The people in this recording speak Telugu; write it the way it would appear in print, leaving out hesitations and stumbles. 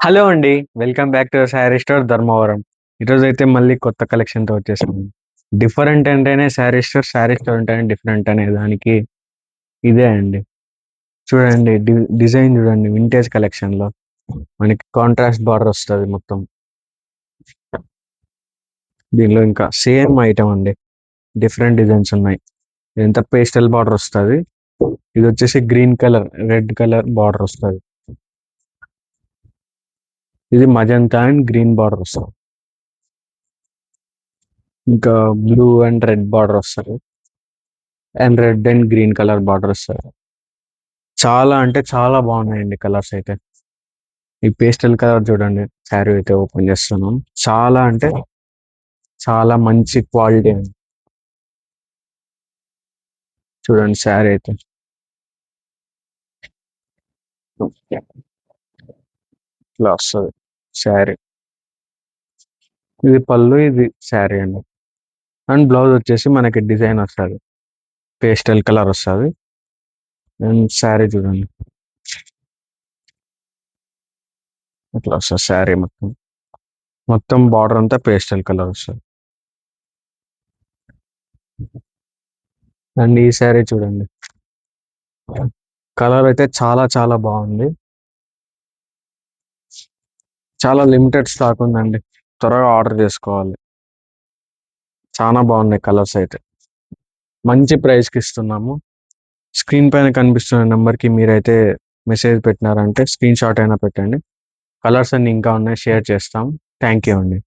హలో అండి. Welcome back to sari store Dharmavaram. ఈరోజైతే మళ్ళీ కొత్త కలెక్షన్‌తో వచ్చేసాము. డిఫరెంట్ అంటేనే శారీ స్టోర్ అంటేనే డిఫరెంట్ అనే దానికి ఇదే అండి. చూడండి డిజైన్ చూడండి వింటేజ్ కలెక్షన్‌లో. మనకి కాంట్రాస్ట్ బార్డర్ వస్తది మొత్తం. దీనిలో ఇంకా సేమ్ ఐటెమ్ అండి. డిఫరెంట్ డిజైన్స్ ఉన్నాయి. ఇదంతా పేస్టల్ బార్డర్ వస్తది. ఇదొచ్చేసి green colour, red colour border వస్తది. ఇది మజంతా అండ్ గ్రీన్ బార్డర్ వస్తది. ఇంకా బ్లూ అండ్ రెడ్ బార్డర్ వస్తది. And red and green colour border వస్తది. చాలా అంటే చాలా బాగున్నాయండి కలర్స్ అయితే. ఈ పేస్టల్ కలర్ చూడండి. శారీ అయితే ఓపెన్ చేస్తున్నాం. చాలా అంటే చాలా మంచి క్వాలిటీ అండి. చూడండి శారీ అయితే. ఇట్లా వస్తుంది శారీ. ఇది పళ్ళు, ఇది శారీ అండి. అండ్ బ్లౌజ్ వచ్చేసి మనకి డిజైన్ వస్తుంది. పేస్టల్ కలర్ వస్తుంది. అండ్ శారీ చూడండి. ఇట్లా వస్తుంది శారీ మొత్తం. మొత్తం బార్డర్ అంతా పేస్టల్ కలర్ వస్తుంది. అండ్ ఈ శారీ చూడండి. కలర్ అయితే చాలా చాలా బాగుంది. చాలా లిమిటెడ్ స్టాక్ ఉందండి. త్వరగా ఆర్డర్ చేసుకోవాలి. చాలా బాగున్నాయి కలర్స్ అయితే. మంచి ప్రైస్కి ఇస్తున్నాము. స్క్రీన్ పైన కనిపిస్తున్న నెంబర్కి మీరైతే మెసేజ్ పెట్టినారంటే స్క్రీన్ షాట్ అయినా పెట్టండి. కలర్స్ అన్ని ఇంకా ఉన్నాయి, షేర్ చేస్తాం. థ్యాంక్ యూ అండి.